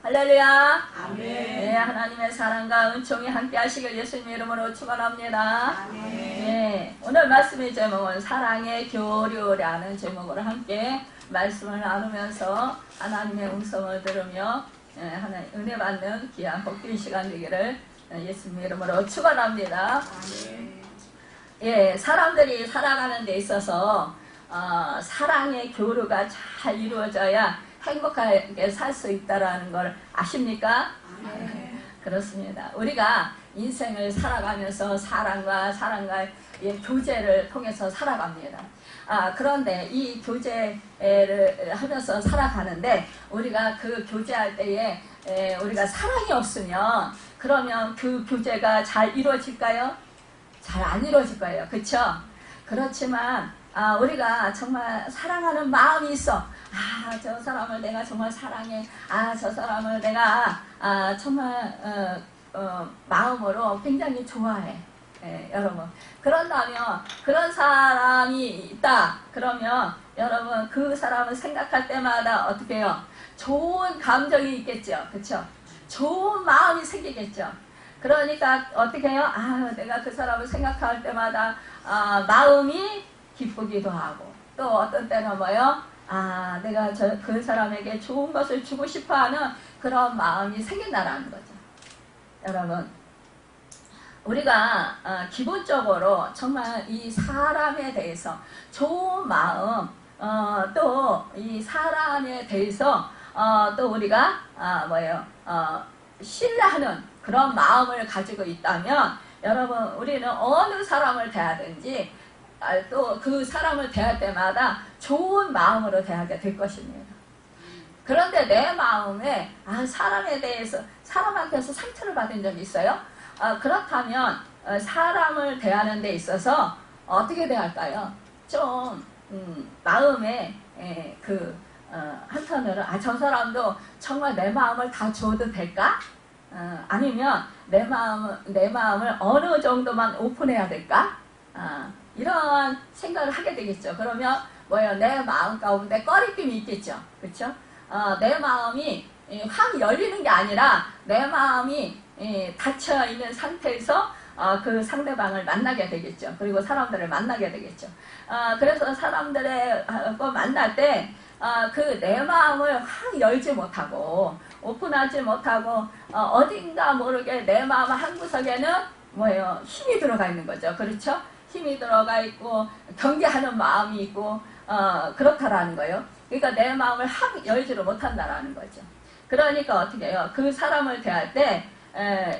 할렐루야. 아멘. 네, 하나님의 사랑과 은총이 함께 하시길 예수님의 이름으로 축원합니다. 아멘. 네, 오늘 말씀의 제목은 사랑의 교류라는 제목으로 함께 말씀을 나누면서 하나님의 음성을 들으며 하나님 은혜 받는 귀한 복된 시간 되기를 예수님의 이름으로 축원합니다. 아멘. 예, 사람들이 살아가는 데 있어서 사랑의 교류가 잘 이루어져야 행복하게 살 수 있다는 걸 아십니까? 아멘. 그렇습니다. 우리가 인생을 살아가면서 사랑과의 교제를 통해서 살아갑니다. 그런데 이 교제를 하면서 살아가는데 우리가 그 교제할 때에 우리가 사랑이 없으면 그러면 그 교제가 잘 이루어질까요? 잘 안 이루어질 거예요. 그렇죠? 그렇지만 우리가 정말 사랑하는 마음이 있어. 저 사람을 내가 정말 사랑해. 저 사람을 내가 정말 마음으로 굉장히 좋아해. 여러분. 그런다면 그런 사람이 있다. 그러면 여러분 그 사람을 생각할 때마다 어떻게 해요? 좋은 감정이 있겠죠. 그렇죠? 좋은 마음이 생기겠죠. 그러니까 어떻게 해요? 내가 그 사람을 생각할 때마다 마음이 기쁘기도 하고 또 어떤 때는 뭐요? 내가 그 사람에게 좋은 것을 주고 싶어하는 그런 마음이 생긴다라는 거죠. 여러분, 우리가 기본적으로 정말 이 사람에 대해서 좋은 마음, 또 이 사람에 대해서 또 우리가 신뢰하는 그런 마음을 가지고 있다면 여러분 우리는 어느 사람을 대하든지 또 그 사람을 대할 때마다 좋은 마음으로 대하게 될 것입니다. 그런데 내 마음에 사람에 대해서 사람한테서 상처를 받은 적이 있어요? 그렇다면 사람을 대하는 데 있어서 어떻게 대할까요? 좀 마음에 한편으로 저 사람도 정말 내 마음을 다 줘도 될까? 아니면 내 마음을 어느 정도만 오픈해야 될까? 이런 생각을 하게 되겠죠. 그러면 내 마음 가운데 꺼리낌이 있겠죠. 그렇죠? 내 마음이 확 열리는 게 아니라 내 마음이 닫혀 있는 상태에서 그 상대방을 만나게 되겠죠. 그리고 사람들을 만나게 되겠죠. 그래서 사람들을 만날 때 그 내 마음을 확 열지 못하고 오픈하지 못하고 어딘가 모르게 내 마음 한구석에는 힘이 들어가 있는 거죠. 그렇죠? 힘이 들어가 있고 경계하는 마음이 있고 그렇다라는 거예요. 그러니까 내 마음을 확 열지를 못한다라는 거죠. 그러니까 어떻게 해요? 그 사람을 대할 때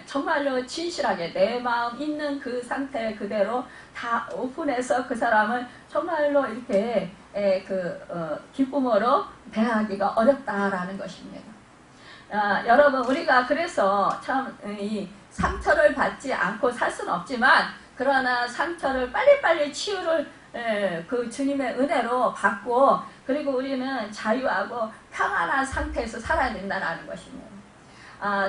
정말로 진실하게 내 마음 있는 그 상태 그대로 다 오픈해서 그 사람을 정말로 이렇게 기쁨으로 대하기가 어렵다라는 것입니다. 여러분 우리가 그래서 참 이 상처를 받지 않고 살 수는 없지만 그러나 상처를 빨리빨리 치유를 그 주님의 은혜로 받고 그리고 우리는 자유하고 평안한 상태에서 살아야 된다는 것입니다.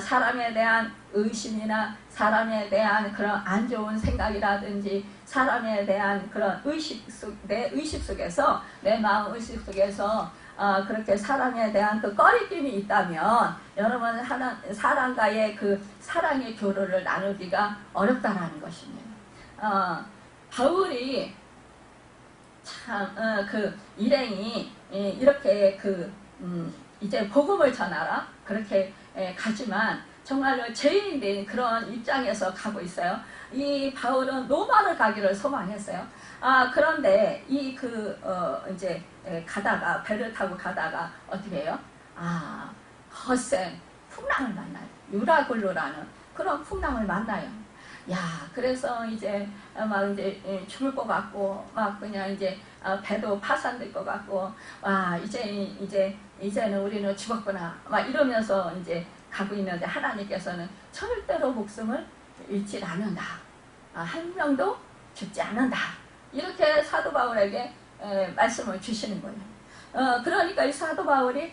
사람에 대한 의심이나 사람에 대한 그런 안 좋은 생각이라든지 사람에 대한 그런 내 의식 속에서 내 마음 의식 속에서 그렇게 사람에 대한 그 꺼리낌이 있다면 여러분 사람과의 그 사랑의 교류를 나누기가 어렵다라는 것입니다. 바울이 참 그 일행이 이렇게 이제 복음을 전하라 그렇게 가지만 정말로 죄인된 그런 입장에서 가고 있어요. 이 바울은 로마를 가기를 소망했어요. 그런데 이제 가다가 배를 타고 가다가 어떻게 해요? 거센 풍랑을 만나요. 유라굴로라는 그런 풍랑을 만나요. 그래서 이제 죽을 것 같고 그냥 이제 배도 파산될 것 같고 이제는 우리는 죽었구나 이러면서 이제 가고 있는데 하나님께서는 절대로 목숨을 잃지 않는다. 한 명도 죽지 않는다. 이렇게 사도 바울에게 말씀을 주시는 거예요. 그러니까 이 사도 바울이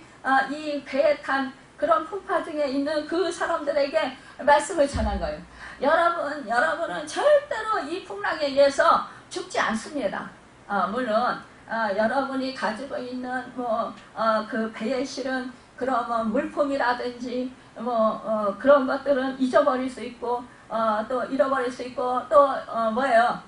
이 배에 탄 그런 풍파 중에 있는 그 사람들에게 말씀을 전한 거예요. 여러분은 절대로 이 풍랑에 의해서 죽지 않습니다. 물론 여러분이 가지고 있는 그 배에 실은 그러면 물품이라든지 그런 것들은 잊어버릴 수 있고 또 잃어버릴 수 있고 또 뭐예요?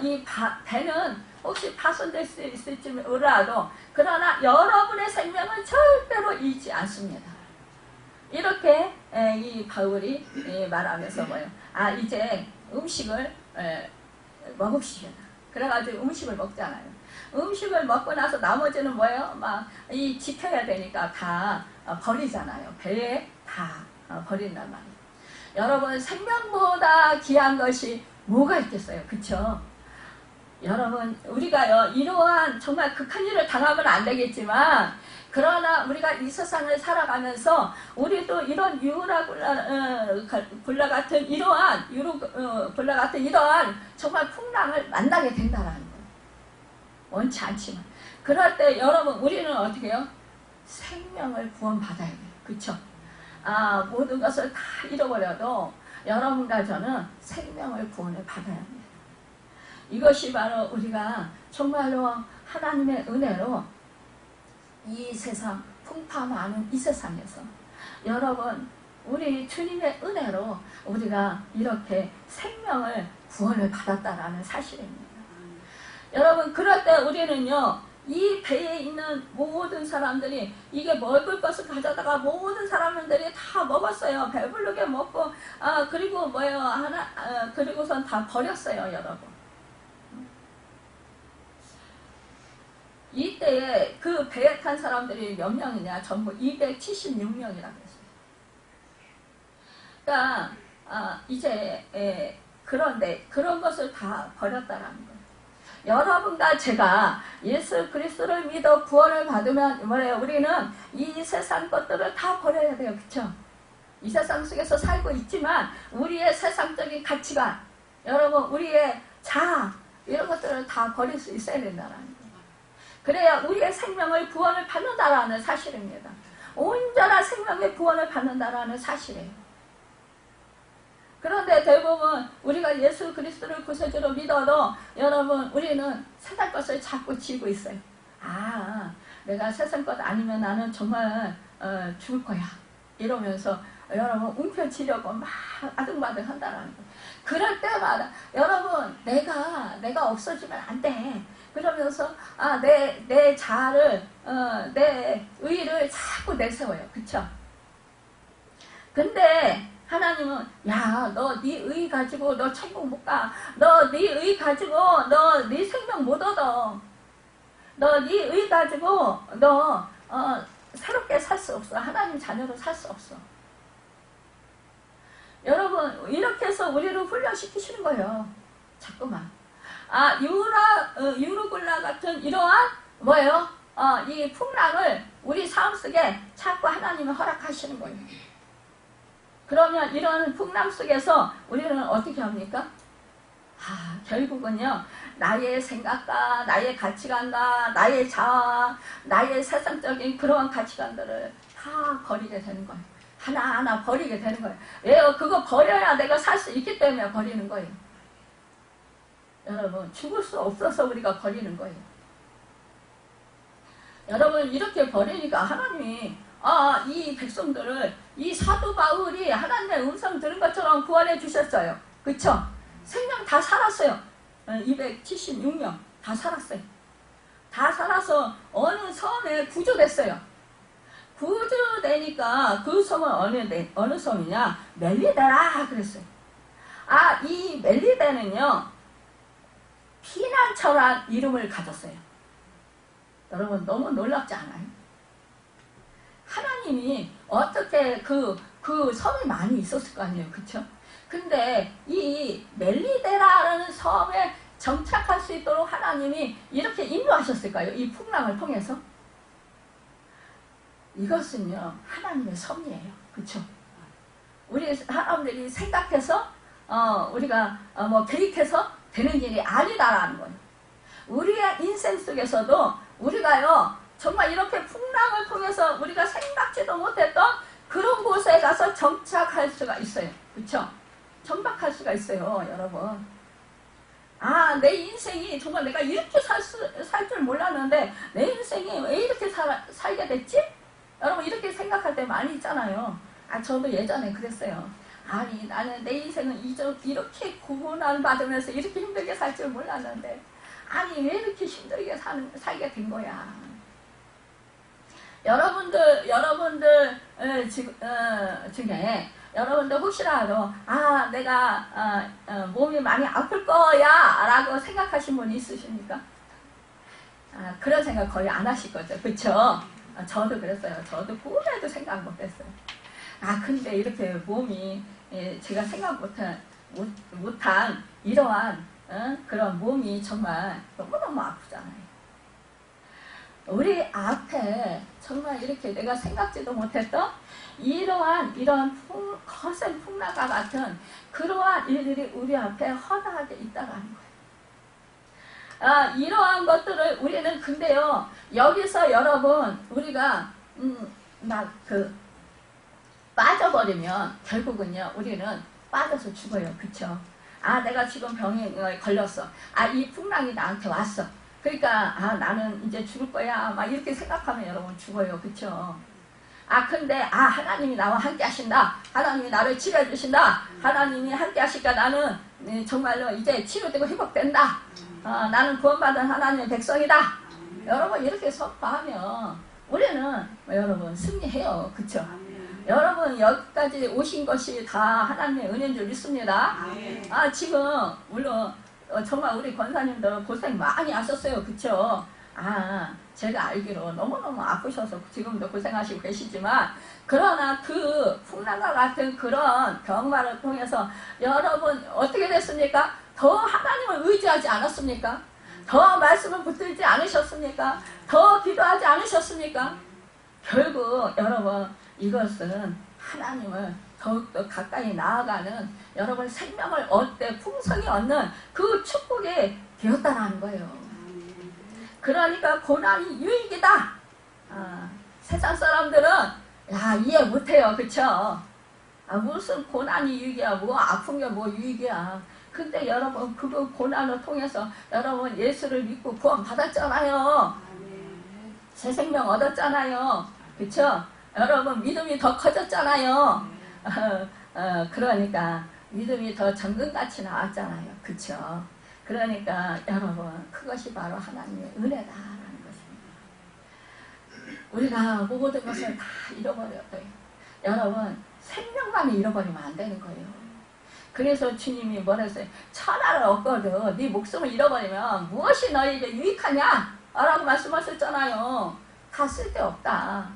이 배는 혹시 파손될 수 있을지 몰라도 그러나 여러분의 생명은 절대로 잃지 않습니다. 이렇게 이 바울이 말하면서 뭐예요? 이제 음식을 먹읍시다. 그래가지고 음식을 먹잖아요. 음식을 먹고 나서 나머지는 뭐예요? 막 이 지켜야 되니까 다 버리잖아요. 배에 다 버린단 말이에요. 여러분, 생명보다 귀한 것이 뭐가 있겠어요? 그쵸? 여러분, 우리가요, 이러한 정말 극한 일을 당하면 안 되겠지만, 그러나 우리가 이 세상을 살아가면서 우리도 이런 유라굴라 같은 이러한 유로굴라 같은 이러한 정말 풍랑을 만나게 된다라는 거예요. 원치 않지만 그럴 때 여러분 우리는 어떻게 해요? 생명을 구원받아야 돼요. 그쵸? 모든 것을 다 잃어버려도 여러분과 저는 생명을 구원을 받아야 합니다. 이것이 바로 우리가 정말로 하나님의 은혜로 이 세상 풍파 많은 이 세상에서 여러분 우리 주님의 은혜로 우리가 이렇게 생명을 구원을 받았다라는 사실입니다. 여러분 그럴 때 우리는요 이 배에 있는 모든 사람들이 이게 먹을 것을 가져다가 모든 사람들이 다 먹었어요. 배부르게 먹고 그리고 뭐예요 그리고선 다 버렸어요. 여러분 이때에 그 배에 탄 사람들이 몇 명이냐? 전부 276명이라고 했어요. 그러니까 이제 그런데 그런 것을 다 버렸다라는 거예요. 여러분과 제가 예수 그리스도를 믿어 구원을 받으면 뭐래요? 우리는 이 세상 것들을 다 버려야 돼요. 그렇죠? 이 세상 속에서 살고 있지만 우리의 세상적인 가치관, 여러분 우리의 자아 이런 것들을 다 버릴 수 있어야 된다는 거예요. 그래야 우리의 생명을 구원을 받는다라는 사실입니다. 온전한 생명의 구원을 받는다라는 사실이에요. 그런데 대부분 우리가 예수 그리스도를 구세주로 믿어도 여러분 우리는 세상 것을 자꾸 지고 있어요. 내가 세상 것 아니면 나는 정말 죽을 거야. 이러면서 여러분 움켜쥐려고 막 아등바등 한다라는 거예요. 그럴 때마다 여러분 내가 없어지면 안 돼. 그러면서 내 자아를 내 의의를 자꾸 내세워요. 그쵸? 근데 하나님은 너 네 의의 가지고 너 천국 못 가. 너 네 의의 가지고 너 네 생명 못 얻어. 너 네 의의 가지고 너 새롭게 살 수 없어. 하나님 자녀로 살 수 없어. 여러분 이렇게 해서 우리를 훈련시키시는 거예요. 자꾸만. 유로굴라 같은 이러한 뭐예요? 이 풍랑을 우리 삶 속에 자꾸 하나님은 허락하시는 거예요. 그러면 이런 풍랑 속에서 우리는 어떻게 합니까? 결국은요 나의 생각과 나의 가치관과 나의 자아, 나의 세상적인 그러한 가치관들을 다 버리게 되는 거예요. 하나하나 버리게 되는 거예요. 왜요? 그거 버려야 내가 살 수 있기 때문에 버리는 거예요. 여러분 죽을 수 없어서 우리가 버리는 거예요. 여러분 이렇게 버리니까 하나님이 이 백성들을 이 사도 바울이 하나님의 음성 들은 것처럼 구원해 주셨어요. 그쵸? 생명 다 살았어요. 276명 다 살았어요. 다 살아서 어느 섬에 구조됐어요. 구조되니까 그 섬은 어느 섬이냐? 멜리데라 그랬어요. 이 멜리데는요 피난처란 이름을 가졌어요. 여러분 너무 놀랍지 않아요? 하나님이 어떻게 그 섬이 많이 있었을 거 아니에요. 그쵸? 근데 이 멜리데라라는 섬에 정착할 수 있도록 하나님이 이렇게 인도하셨을까요? 이 풍랑을 통해서? 이것은요 하나님의 섭리예요. 그쵸? 우리 사람들이 생각해서 우리가 계획해서 되는 일이 아니다라는 거예요. 우리의 인생 속에서도 우리가요 정말 이렇게 풍랑을 통해서 우리가 생각지도 못했던 그런 곳에 가서 정착할 수가 있어요. 그렇죠? 정착할 수가 있어요. 여러분 내 인생이 정말 내가 이렇게 살 줄 몰랐는데 내 인생이 왜 이렇게 살게 됐지? 여러분 이렇게 생각할 때 많이 있잖아요. 저도 예전에 그랬어요. 아니 나는 내 인생은 이렇게 고난 받으면서 이렇게 힘들게 살 줄 몰랐는데 아니 왜 이렇게 힘들게 살게 된 거야. 여러분들 중에 여러분들 혹시라도 내가 몸이 많이 아플 거야 라고 생각하신 분 있으십니까? 그런 생각 거의 안 하실 거죠. 그쵸? 저도 그랬어요. 저도 꿈에도 생각 못했어요. 근데 이렇게 몸이 제가 생각 못한 이러한 그런 몸이 정말 너무너무 아프잖아요. 우리 앞에 정말 이렇게 내가 생각지도 못했던 이런 거센 풍랑과 같은 그러한 일들이 우리 앞에 허다하게 있다라는 거예요. 이러한 것들을 우리는 근데요 여기서 여러분 우리가 빠져버리면 결국은요 우리는 빠져서 죽어요. 그쵸? 내가 지금 병에 걸렸어. 이 풍랑이 나한테 왔어. 그러니까 나는 이제 죽을 거야 막 이렇게 생각하면 여러분 죽어요. 그쵸? 근데 하나님이 나와 함께 하신다. 하나님이 나를 치료해 주신다. 하나님이 함께 하시니까 나는 정말로 이제 치료되고 회복된다. 나는 구원받은 하나님의 백성이다. 여러분 이렇게 선포하면 우리는 여러분 승리해요. 그쵸? 여러분 여기까지 오신 것이 다 하나님의 은혜인 줄 믿습니다. 지금 물론 정말 우리 권사님들 고생 많이 하셨어요. 그쵸? 제가 알기로 너무너무 아프셔서 지금도 고생하시고 계시지만 그러나 그 풍랑과 같은 그런 병마를 통해서 여러분 어떻게 됐습니까? 더 하나님을 의지하지 않았습니까? 더 말씀을 붙들지 않으셨습니까? 더 기도하지 않으셨습니까? 결국 여러분 이것은 하나님을 더욱더 가까이 나아가는 여러분 생명을 얻되 풍성히 얻는 그 축복이 되었다는 거예요. 그러니까 고난이 유익이다. 세상 사람들은 이해 못해요. 그쵸? 무슨 고난이 유익이야. 뭐 아픈 게 뭐 유익이야. 근데 여러분 그 고난을 통해서 여러분 예수를 믿고 구원 받았잖아요. 새 생명 얻었잖아요. 그쵸? 여러분 믿음이 더 커졌잖아요. 그러니까 믿음이 더 정금같이 나왔잖아요. 그쵸? 그러니까 여러분 그것이 바로 하나님의 은혜다라는 것입니다. 우리가 모든 것을 다 잃어버려요. 여러분 생명만을 잃어버리면 안 되는 거예요. 그래서 주님이 뭐랬어요? 천하를 얻거든 네 목숨을 잃어버리면 무엇이 너에게 유익하냐? 라고 말씀하셨잖아요. 다 쓸데없다.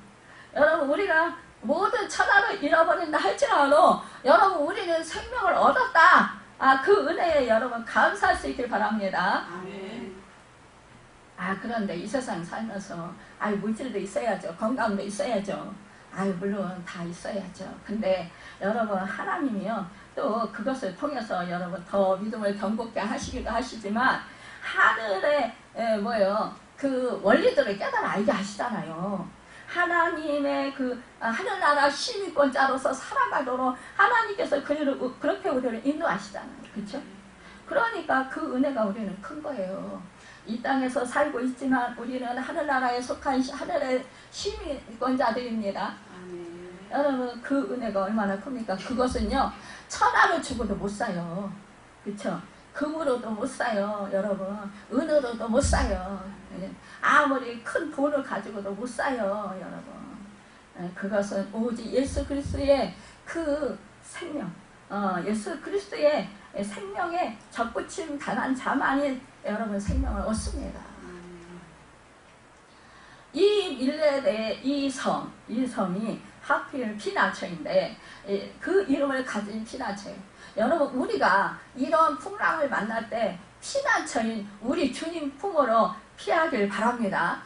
여러분 우리가 모든 천하를 잃어버린다 할지라도 여러분 우리는 생명을 얻었다. 그 은혜에 여러분 감사할 수 있길 바랍니다. 아멘. 그런데 이 세상 살면서 물질도 있어야죠. 건강도 있어야죠. 물론 다 있어야죠. 근데 여러분 하나님이요 또 그것을 통해서 여러분 더 믿음을 견고케 하시기도 하시지만 하늘의 그 원리들을 깨달아 알게 하시잖아요. 하나님의 그 하늘나라 시민권자로서 살아가도록 하나님께서 그렇게 우리를 인도하시잖아요. 그렇죠? 그러니까 그 은혜가 우리는 큰 거예요. 이 땅에서 살고 있지만 우리는 하늘나라에 속한 하늘의 시민권자들입니다. 여러분 그 은혜가 얼마나 큽니까? 그것은요 천하로 주고도 못 사요. 그렇죠? 금으로도 못 사요. 여러분 은으로도 못 사요. 아무리 큰 돈을 가지고도 못 사요. 여러분 그것은 오직 예수 그리스도의 그 생명 예수 그리스도의 생명에 접붙임 당한 자만이 여러분 생명을 얻습니다. 이 밀레의 이 섬이 하필 피나처인데 그 이름을 가진 피나처예요. 여러분 우리가 이런 풍랑을 만날 때 피난처인 우리 주님 품으로 피하길 바랍니다.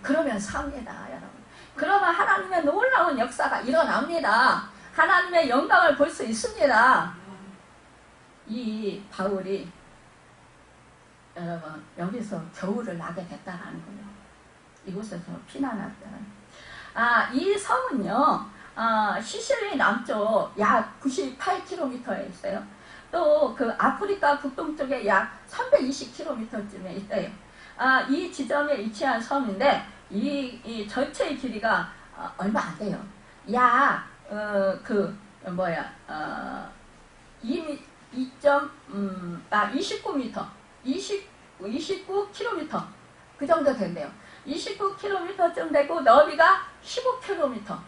그러면 삽니다. 여러분. 그러면 하나님의 놀라운 역사가 일어납니다. 하나님의 영광을 볼 수 있습니다. 이 바울이 여러분 여기서 겨울을 나게 됐다라는 거예요. 이곳에서 피난했다는. 이 섬은요 시실리 남쪽 약 98km에 있어요. 또 그 아프리카 북동쪽에 약 320km쯤에 있대요. 이 지점에 위치한 섬인데 이 전체의 길이가 얼마 안 돼요. 약, 29m, 29km 그 정도 된대요. 29km쯤 되고 너비가 15km.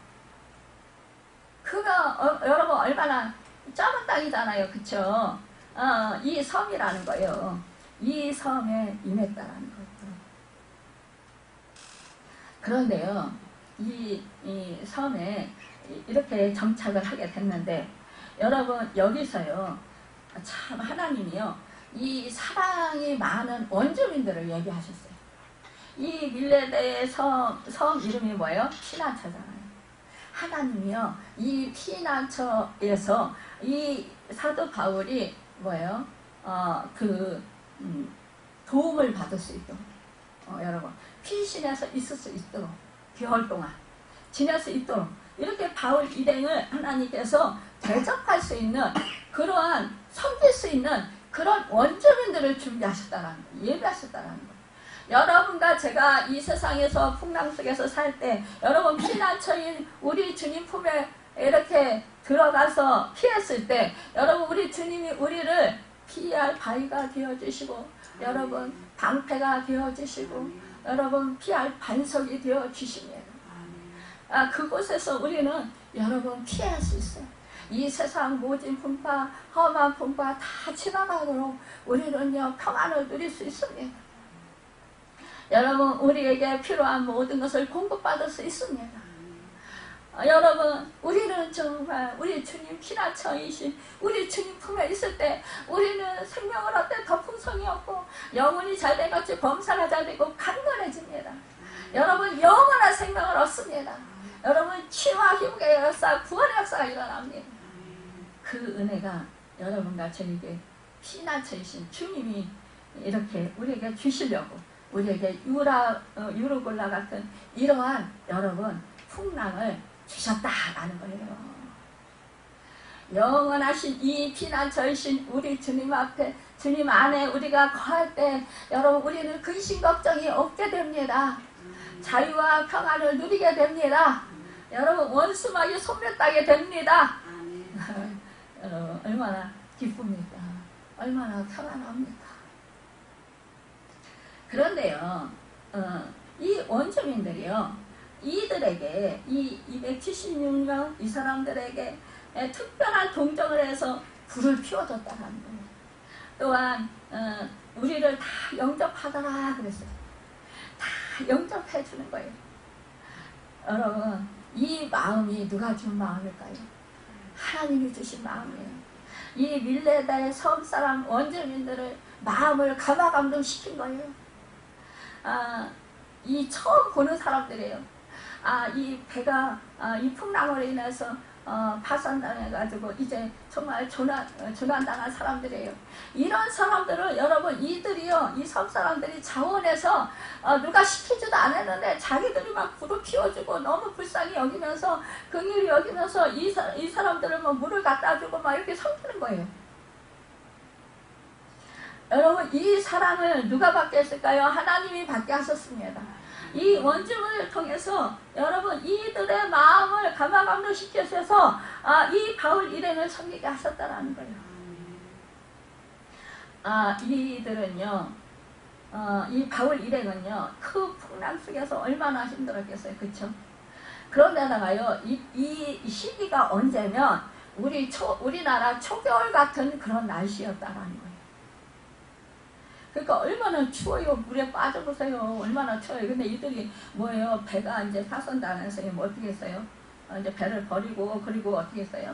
그거 여러분 얼마나 작은 땅이잖아요, 그쵸? 이 섬이라는 거예요. 이 섬에 임했다라는 거죠. 그런데요, 이 섬에 이렇게 정착을 하게 됐는데, 여러분 여기서요, 참 하나님이요, 이 사랑이 많은 원주민들을 얘기하셨어요. 이 밀레데의 섬 이름이 뭐예요? 피난처잖아요. 하나님이요, 이 피난처에서 이 사도 바울이 뭐예요? 도움을 받을 수 있도록, 여러분 피신해서 있을 수 있도록, 개월 동안 지낼 수 있도록 이렇게 바울 일행을 하나님께서 대접할 수 있는, 그러한 섬길 수 있는 그런 원주민들을 준비하셨다는 거예요. 예비하셨다는 거예요. 여러분과 제가 이 세상에서 풍랑 속에서 살 때, 여러분 피난처인 우리 주님 품에 이렇게 들어가서 피했을 때, 여러분 우리 주님이 우리를 피할 바위가 되어주시고, 여러분 방패가 되어주시고, 여러분 피할 반석이 되어주십니다. 그곳에서 우리는 여러분 피할 수 있어요. 이 세상 모진 풍파, 험한 풍파 다 지나가도록 우리는요 평안을 누릴 수 있습니다. 여러분 우리에게 필요한 모든 것을 공급받을 수 있습니다. 여러분 우리는 정말 우리 주님 피난처이신 우리 주님 품에 있을 때, 우리는 생명을 얻되 더 풍성이 없고 영혼이 잘돼같이 범사가 잘되고 강건해집니다. 여러분 영원한 생명을 얻습니다. 여러분 치유와 회복의 역사, 구원의 역사가 일어납니다. 그 은혜가 여러분과 저에게 피난처이신 주님이 이렇게 우리에게 주시려고, 우리에게 유로골라 같은 이러한 여러분 풍랑을 주셨다라는 거예요. 영원하신 이 피난처이신 우리 주님 앞에, 주님 안에 우리가 거할 때, 여러분 우리는 근심 걱정이 없게 됩니다. 자유와 평안을 누리게 됩니다. 여러분 원수마귀 손뱉게 됩니다. 여러분 얼마나 기쁩니까? 얼마나 평안합니까? 그런데요, 이 원주민들이요, 이들에게, 이 276명 이 사람들에게 특별한 동정을 해서 불을 피워줬다는 거예요. 또한 우리를 다 영접하더라 그랬어요. 다 영접해 주는 거예요. 여러분 이 마음이 누가 준 마음일까요? 하나님이 주신 마음이에요. 이 밀레다의 섬사람 원주민들을 마음을 감화감동시킨 거예요. 이 처음 보는 사람들이에요. 이 배가 이 풍랑으로 인해서 파산당해가지고 이제 정말 조난당한 사람들이에요. 이런 사람들을 여러분 이들이요, 이 섬 사람들이 자원해서 누가 시키지도 않았는데 자기들이 막 불을 피워주고 너무 불쌍히 여기면서 긍휼히 여기면서 이 사람들을 뭐 물을 갖다 주고 막 이렇게 섬기는 거예요. 여러분 이 사랑을 누가 받게 했을까요? 하나님이 받게 하셨습니다. 이 원주민을 통해서 여러분 이들의 마음을 감화감동시켜서 이 바울 일행을 섬기게 하셨다는 거예요. 이들은요, 이 바울 일행은요, 그 풍랑 속에서 얼마나 힘들었겠어요, 그렇죠? 그런데다가요, 이 시기가 언제면 우리나라 초겨울 같은 그런 날씨였다라는 거예요. 그러니까 얼마나 추워요. 물에 빠져보세요. 얼마나 추워요. 근데 이들이 뭐예요? 배가 이제 파손당해서 뭐 어떻게 했어요? 이제 배를 버리고, 그리고 어떻게 했어요?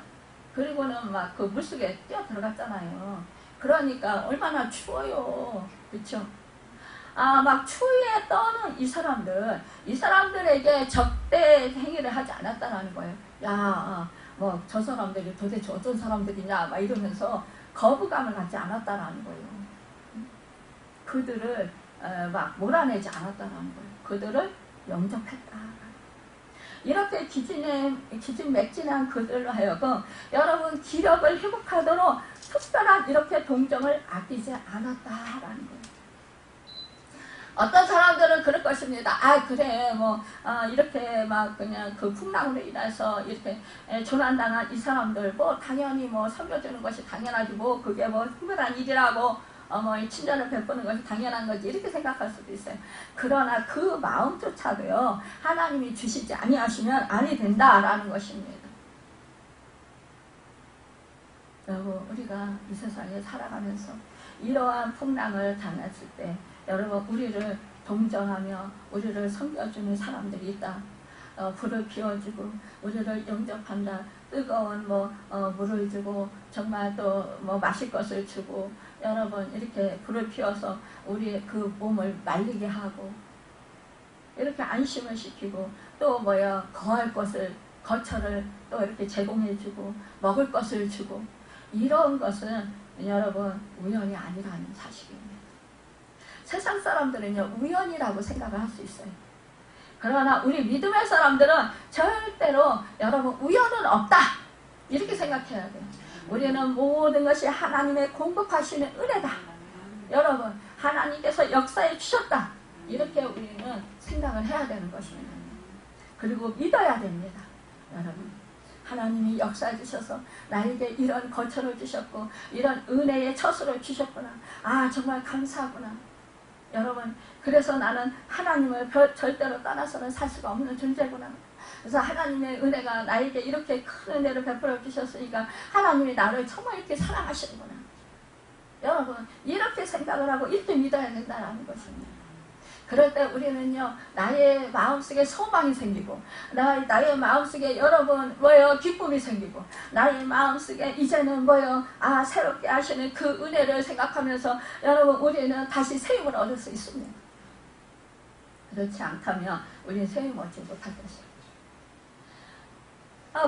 그리고는 막 그 물속에 뛰어 들어갔잖아요. 그러니까 얼마나 추워요. 그쵸? 막 추위에 떠는 이 사람들에게 적대 행위를 하지 않았다는 거예요. 뭐 저 사람들이 도대체 어떤 사람들이냐 막 이러면서 거부감을 갖지 않았다는 거예요. 그들을 막 몰아내지 않았다는 거예요. 그들을 영접했다. 이렇게 기진맥진한 그들로 하여금 여러분 기력을 회복하도록 특별한 이렇게 동정을 아끼지 않았다라는 거예요. 어떤 사람들은 그럴 것입니다. 아 그래 뭐 이렇게 막 그냥 그 풍랑으로 인해서 이렇게 조난당한 이 사람들 뭐 당연히 뭐 섬겨주는 것이 당연하지 뭐 그게 뭐 특별한 일이라고 뭐 친절을 베푸는 것이 당연한 거지 이렇게 생각할 수도 있어요. 그러나 그 마음조차도요 하나님이 주시지 아니하시면 아니 된다라는 것입니다. 여러분 우리가 이 세상에 살아가면서 이러한 풍랑을 당했을 때 여러분 우리를 동정하며 우리를 섬겨주는 사람들이 있다. 불을 피워주고 우리를 영접한다. 뜨거운 물을 주고 정말 또 마실 것을 주고 여러분 이렇게 불을 피워서 우리 그 몸을 말리게 하고 이렇게 안심을 시키고 또 거할 것을 거처를 또 이렇게 제공해주고 먹을 것을 주고 이런 것은 여러분 우연이 아니라는 사실입니다. 세상 사람들은요 우연이라고 생각을 할 수 있어요. 그러나 우리 믿음의 사람들은 절대로 여러분 우연은 없다 이렇게 생각해야 돼요. 우리는 모든 것이 하나님의 공급하시는 은혜다. 여러분 하나님께서 역사해 주셨다. 이렇게 우리는 생각을 해야 되는 것입니다. 그리고 믿어야 됩니다. 여러분 하나님이 역사해 주셔서 나에게 이런 거처를 주셨고 이런 은혜의 처소를 주셨구나. 아 정말 감사하구나. 여러분 그래서 나는 하나님을 절대로 떠나서는 살 수가 없는 존재구나. 그래서 하나님의 은혜가 나에게 이렇게 큰 은혜를 베풀어 주셨으니까 하나님이 나를 정말 이렇게 사랑하시는구나. 여러분 이렇게 생각을 하고 이렇게 믿어야 된다는 것입니다. 그럴 때 우리는요 나의 마음속에 소망이 생기고 나의 마음속에 여러분 기쁨이 생기고 나의 마음속에 이제는 새롭게 하시는 그 은혜를 생각하면서 여러분 우리는 다시 새 힘을 얻을 수 있습니다. 그렇지 않다면 우리는 새 힘을 얻지 못할 것입니다.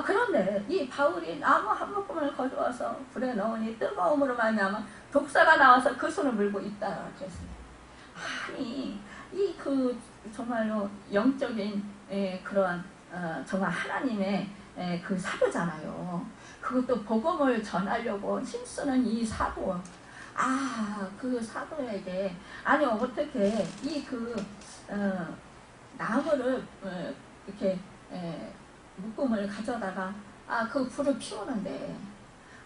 그런데 이 바울이 나무 한 묶음을 가져와서 불에 넣으니 뜨거움으로 말미암아 독사가 나와서 그 손을 물고 있다라고 했습니다. 아니 정말로 영적인 그런 정말 하나님의 그 사도잖아요. 그것도 복음을 전하려고 힘쓰는 이 사도. 그 사도에게 아니 어떻게 나무를 이렇게 묶음을 가져다가 그 불을 피우는데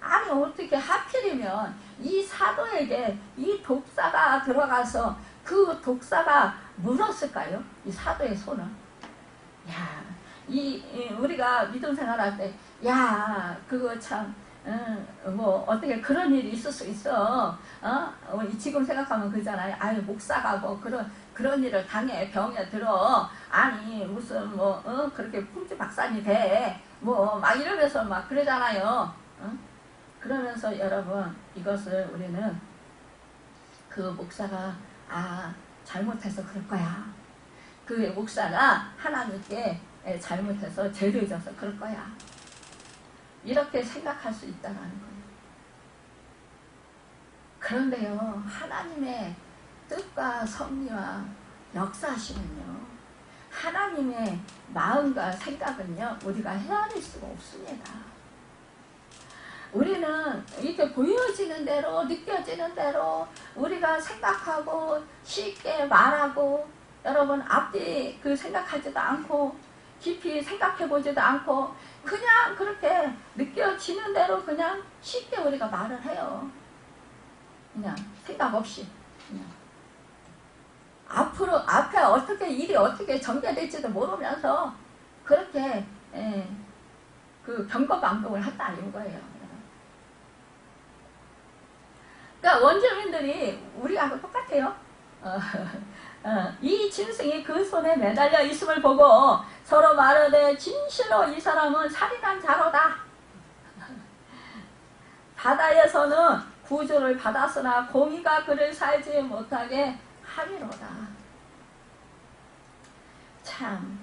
아니 어떻게 하필이면 이 사도에게 이 독사가 들어가서 그 독사가 물었을까요? 이 사도의 손을. 우리가 믿음 생활할 때 그거 참 어떻게 그런 일이 있을 수 있어. 지금 생각하면 그러잖아요. 목사가 그런 일을 당해 병에 들어. 아니 무슨 그렇게 풍지박산이 돼. 막 이러면서 막 그러잖아요. 그러면서 여러분 이것을 우리는 그 목사가 잘못해서 그럴 거야. 그 목사가 하나님께 잘못해서 죄를 져서 그럴 거야. 이렇게 생각할 수 있다는 거예요. 그런데요 하나님의 뜻과 섭리와 역사하시면요 하나님의 마음과 생각은요 우리가 헤아릴 수가 없습니다. 우리는 이렇게 보여지는 대로 느껴지는 대로 우리가 생각하고 쉽게 말하고 여러분 앞뒤 생각하지도 않고 깊이 생각해보지도 않고 그냥 그렇게 느껴지는 대로 그냥 쉽게 우리가 말을 해요. 그냥 생각 없이 그냥 앞에 일이 어떻게 전개될지도 모르면서 그렇게 그 경거방동을 한다는 거예요. 그러니까 원주민들이 우리하고 똑같아요. 이 짐승이 그 손에 매달려 있음을 보고 서로 말하되 진실로 이 사람은 살인한 자로다. 바다에서는 구조를 받았으나 공의가 그를 살지 못하게 하리로다. 참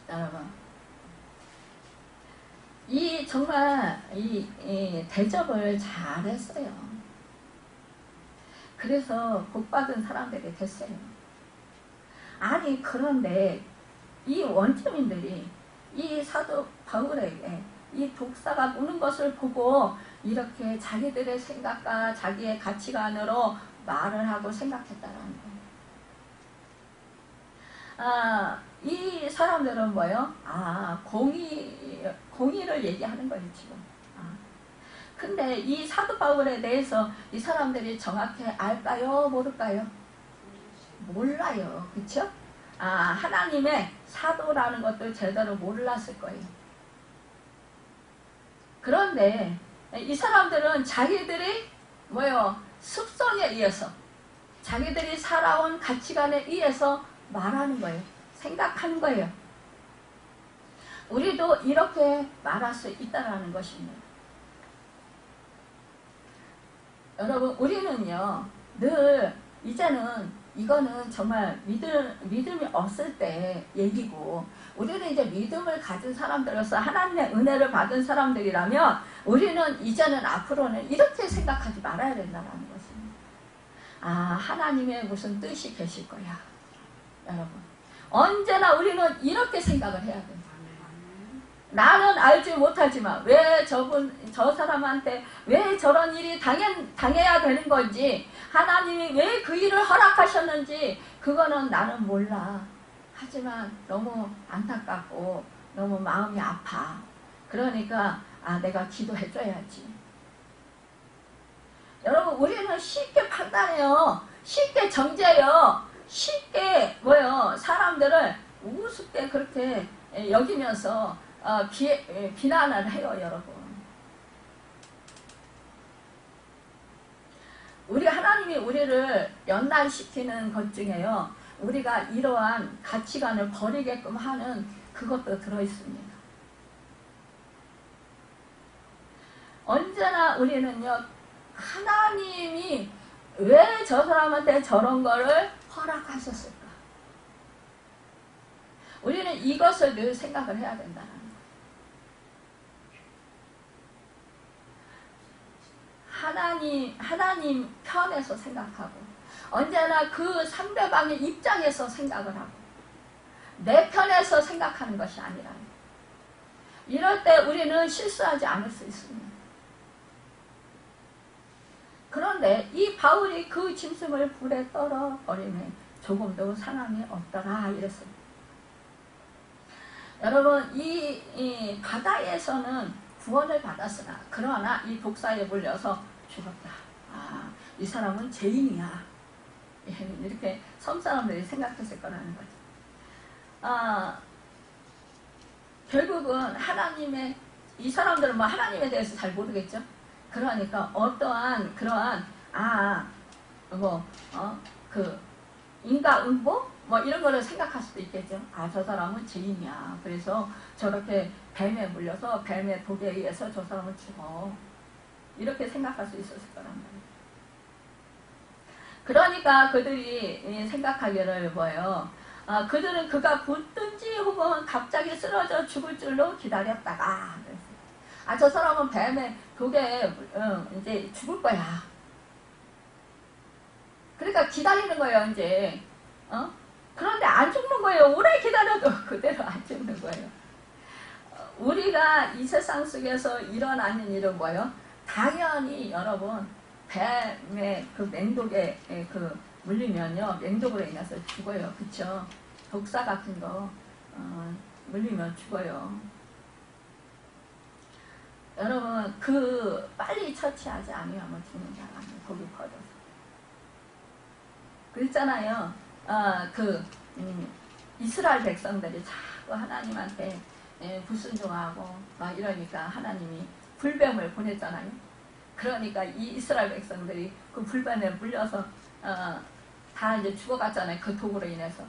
여러분 정말 대접을 잘했어요. 그래서 복받은 사람들이 됐어요. 그런데 이 원주민들이 이 사도 바울에게 이 독사가 무는 것을 보고 이렇게 자기들의 생각과 자기의 가치관으로 말을 하고 생각했다는 거예요. 이 사람들은 뭐요? 공의를 얘기하는 거예요, 지금. 근데 이 사도 바울에 대해서 이 사람들이 정확히 알까요? 모를까요? 몰라요. 그쵸? 하나님의 사도라는 것도 제대로 몰랐을 거예요. 그런데 이 사람들은 자기들이 뭐요? 습성에 의해서 자기들이 살아온 가치관에 의해서 말하는 거예요. 생각하는 거예요. 우리도 이렇게 말할 수 있다는 것입니다. 여러분, 우리는요, 늘 이제는 이거는 정말 믿음이 없을 때 얘기고, 우리는 이제 믿음을 가진 사람들로서 하나님의 은혜를 받은 사람들이라면 우리는 이제는 앞으로는 이렇게 생각하지 말아야 된다는 것입니다. 하나님의 무슨 뜻이 계실 거야. 여러분, 언제나 우리는 이렇게 생각을 해야 된다. 나는 알지 못하지만 왜 저 사람한테 왜 저런 일이 당해야 되는 건지, 하나님이 왜 그 일을 허락하셨는지 그거는 나는 몰라. 하지만 너무 안타깝고 너무 마음이 아파. 그러니까 내가 기도해줘야지. 여러분, 우리는 쉽게 판단해요. 쉽게 정죄해요. 쉽게 사람들을 우습게 그렇게 여기면서 비난을 해요, 여러분. 하나님이 우리를 연단시키는 것 중에요, 우리가 이러한 가치관을 버리게끔 하는 그것도 들어있습니다. 언제나 우리는요, 하나님이 왜 저 사람한테 저런 거를 허락하셨을까? 우리는 이것을 늘 생각을 해야 된다는 거예요. 하나님 편에서 생각하고, 언제나 그 상대방의 입장에서 생각을 하고, 내 편에서 생각하는 것이 아니라, 이럴 때 우리는 실수하지 않을 수 있습니다. 그런데 이 바울이 그 짐승을 불에 떨어버리면 조금도 상함이 없더라 이랬습니다. 여러분, 이 바다에서는 구원을 받았으나 그러나 이 독사에 물려서 죽었다. 이 사람은 죄인이야. 이렇게 섬사람들이 생각했을 거라는 거죠. 결국은 이 사람들은 하나님에 대해서 잘 모르겠죠. 그러니까 어떠한 그러한 인과응보 이런 거를 생각할 수도 있겠죠. 저 사람은 죄인이야. 그래서 저렇게 뱀에 물려서 뱀의 독에 의해서 저 사람은 죽어. 이렇게 생각할 수 있었을 거란 말이에요. 그러니까 그들이 생각하기를 그들은 그가 붙든지 혹은 갑자기 쓰러져 죽을 줄로 기다렸다가, 저 사람은 뱀의 독에 이제 죽을 거야. 그러니까 기다리는 거예요, 이제. 그런데 안 죽는 거예요. 오래 기다려도 그대로 안 죽는 거예요. 우리가 이 세상 속에서 일어나는 일은 당연히 여러분, 뱀의 그 맹독에 물리면요, 맹독으로 인해서 죽어요. 그쵸? 독사 같은 거 물리면 죽어요. 여러분, 빨리 처치하지 않으면 죽는 사람은 독이 퍼져서. 그랬잖아요. 이스라엘 백성들이 자꾸 하나님한테 불순종하고 이러니까 하나님이 불뱀을 보냈잖아요. 그러니까 이 이스라엘 백성들이 그 불뱀에 물려서 다 이제 죽어갔잖아요. 그 독으로 인해서.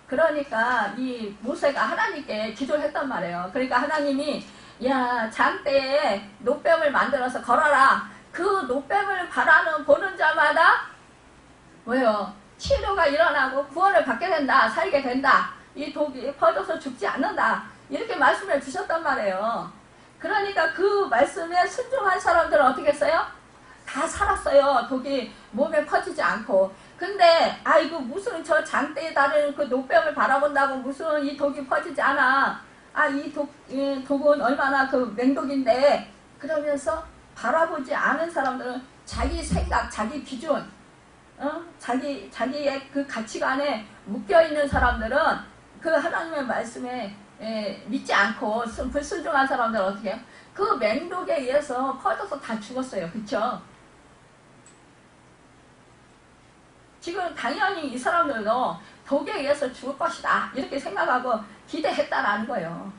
그러니까 이 모세가 하나님께 기도를 했단 말이에요. 그러니까 하나님이 장대에 노뱀을 만들어서 걸어라. 그 노뱀을 보는 자마다 치료가 일어나고 구원을 받게 된다. 살게 된다. 이 독이 퍼져서 죽지 않는다. 이렇게 말씀을 주셨단 말이에요. 그러니까 그 말씀에 순종한 사람들은 어떻게 했어요? 다 살았어요. 독이 몸에 퍼지지 않고. 근데 이거 무슨 저 장대에 다른 그 노뱀을 바라본다고 무슨 이 독이 퍼지지 않아. 이 독은 얼마나 그 맹독인데. 그러면서 바라보지 않은 사람들은 자기 생각, 자기 기준, 자기의 그 가치관에 묶여있는 사람들은 그 하나님의 말씀에 믿지 않고 불순종한 사람들은 어떻게 해요? 그 맹독에 의해서 퍼져서 다 죽었어요. 그쵸? 지금 당연히 이 사람들도 독에 의해서 죽을 것이다 이렇게 생각하고 기대했다라는 거예요.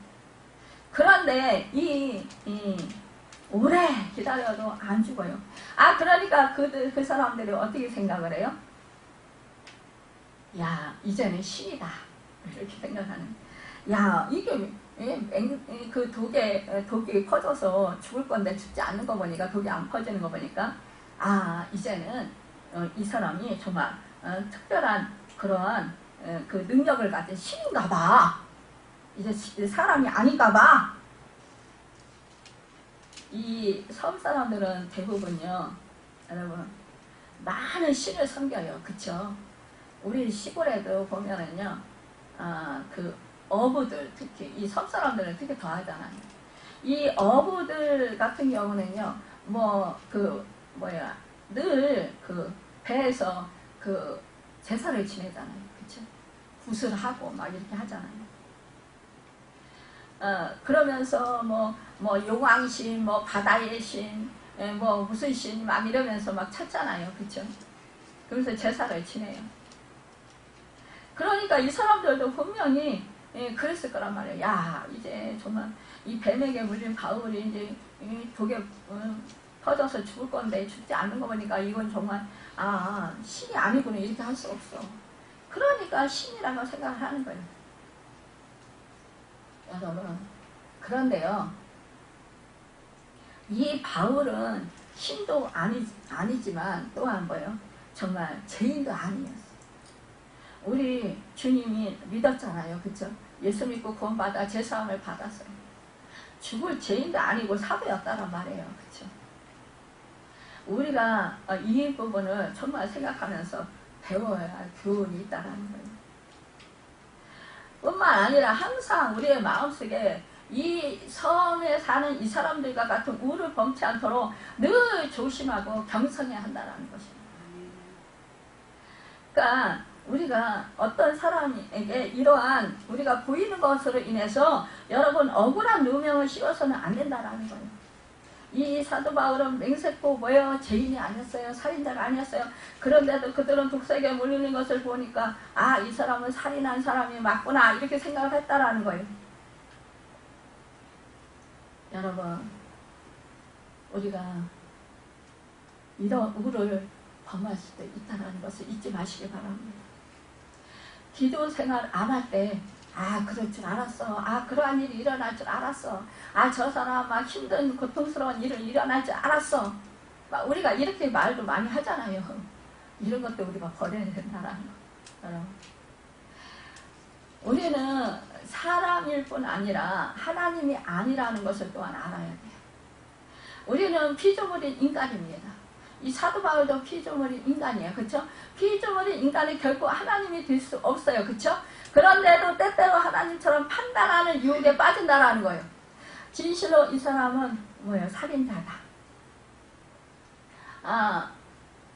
그런데 오래 기다려도 안 죽어요. 그러니까 그 사람들이 어떻게 생각을 해요? 야, 이제는 신이다 이렇게 생각하는. 야, 이게 그 독이 퍼져서 죽을 건데 죽지 않는 거 보니까, 독이 안 퍼지는 거 보니까, 이제는 이 사람이 정말 특별한 그런 그 능력을 가진 신인가 봐. 이제 사람이 아닌가 봐. 이 섬 사람들은 대부분요, 여러분, 많은 신을 섬겨요. 그쵸? 우리 시골에도 보면은요, 그 어부들, 특히 이 섬 사람들은 특히 더 하잖아요. 이 어부들 같은 경우는요, 늘 그 배에서 그 제사를 지내잖아요. 그쵸? 굿을 하고 막 이렇게 하잖아요. 그러면서 용왕신, 바다의 신, 무슨 신 막 이러면서 막 찾잖아요. 그쵸? 그래서 제사를 지내요. 그러니까 이 사람들도 분명히 그랬을 거란 말이에요. 야, 이제 정말 이 뱀에게 물린 바울이 이제 독에 퍼져서 죽을 건데 죽지 않는 거 보니까 이건 정말 신이 아니구나 이렇게 할 수 없어. 그러니까 신이라고 생각을 하는 거예요. 여러분, 그런데요, 이 바울은 신도 아니지만 또한 뭐예요? 정말 죄인도 아니었어요. 우리 주님이 믿었잖아요. 그쵸? 예수 믿고 구원받아 제사함을 받았어요. 죽을 죄인도 아니고 사도였다란 말이에요. 그쵸? 우리가 이 부분을 정말 생각하면서 배워야 할 교훈이 있다는 거예요. 뿐만 아니라 항상 우리의 마음속에 이 섬에 사는 이 사람들과 같은 우를 범치 않도록 늘 조심하고 경성해야 한다는 것입니다. 그러니까 우리가 어떤 사람에게 이러한 우리가 보이는 것으로 인해서 여러분 억울한 누명을 씌워서는 안 된다는 거예요. 이 사도 바울은 맹세코 죄인이 아니었어요. 살인자가 아니었어요. 그런데도 그들은 독사에게 몰리는 것을 보니까 이 사람은 살인한 사람이 맞구나 이렇게 생각을 했다라는 거예요. 여러분, 우리가 이런 우를 범할 수도 있다는 것을 잊지 마시기 바랍니다. 기도 생활 안 할 때 그럴 줄 알았어. 그러한 일이 일어날 줄 알았어. 저 사람 막 힘든 고통스러운 일을 일어날 줄 알았어. 우리가 이렇게 말도 많이 하잖아요. 이런 것도 우리가 버려야 된다는 거. 우리는 사람일 뿐 아니라 하나님이 아니라는 것을 또한 알아야 돼요. 우리는 피조물인 인간입니다. 이 사도 바울도 피조물인 인간이에요. 그쵸? 피조물인 인간이 결코 하나님이 될 수 없어요. 그쵸? 그런데도 때때로 하나님처럼 판단하는 유혹에 빠진다라는 거예요. 진실로 이 사람은 살인자다.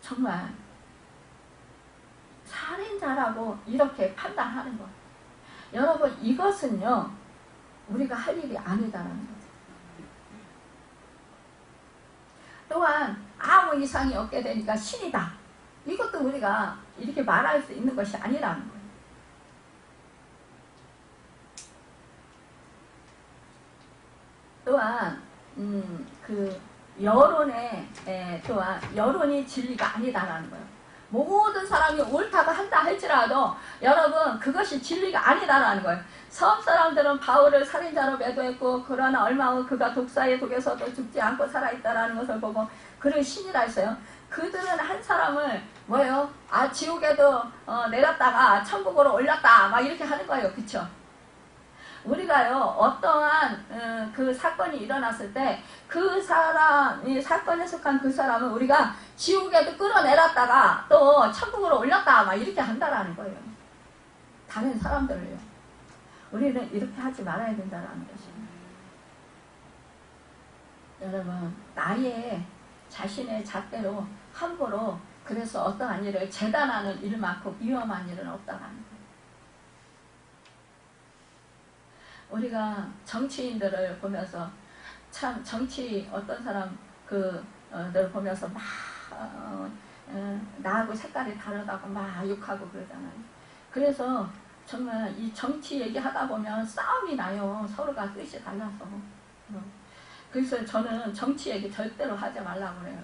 정말 살인자라고 이렇게 판단하는 거예요. 여러분, 이것은요, 우리가 할 일이 아니다라는 거죠. 또한 아무 이상이 없게 되니까 신이다. 이것도 우리가 이렇게 말할 수 있는 것이 아니라는 거예요. 또한 그 여론에 또한 여론이 진리가 아니다라는 거예요. 모든 사람이 옳다고 한다 할지라도 여러분 그것이 진리가 아니다라는 거예요. 섬 사람들은 바울을 살인자로 매도했고 그러나 얼마 후 그가 독사의 독에서도 죽지 않고 살아있다라는 것을 보고 그를 신이라 했어요. 그들은 한 사람을 지옥에도 내렸다가 천국으로 올렸다 막 이렇게 하는 거예요. 그쵸? 우리가요, 어떠한 그 사건이 일어났을 때 그 사람이 사건에 속한 그 사람은 우리가 지옥에도 끌어내렸다가 또 천국으로 올렸다 막 이렇게 한다라는 거예요. 다른 사람들을요. 우리는 이렇게 하지 말아야 된다는 것입니다. 여러분, 나의 자신의 잣대로 함부로 그래서 어떠한 일을 재단하는 일만큼 위험한 일은 없다라는 거예요. 우리가 정치인들을 보면서 참 정치 어떤 사람 들 보면서 막 나하고 색깔이 다르다고 막 욕하고 그러잖아요. 그래서 정말 이 정치 얘기하다 보면 싸움이 나요. 서로가 뜻이 달라서. 그래서 저는 정치 얘기 절대로 하지 말라고 그래요.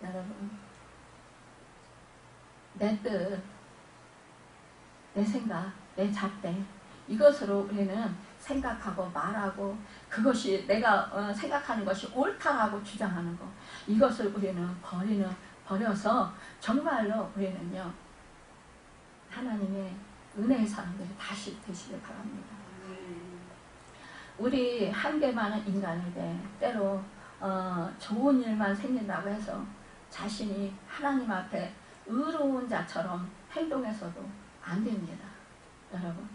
여러분, 내 뜻, 내 생각, 내 잣대, 이것으로 우리는 생각하고 말하고 그것이 내가 생각하는 것이 옳다라고 주장하는 것, 이것을 우리는 버려서 정말로 우리는요 하나님의 은혜의 사람들이 다시 되시길 바랍니다. 우리 한계 많은 인간에게 때로 좋은 일만 생긴다고 해서 자신이 하나님 앞에 의로운 자처럼 행동해서도 안 됩니다. 여러분,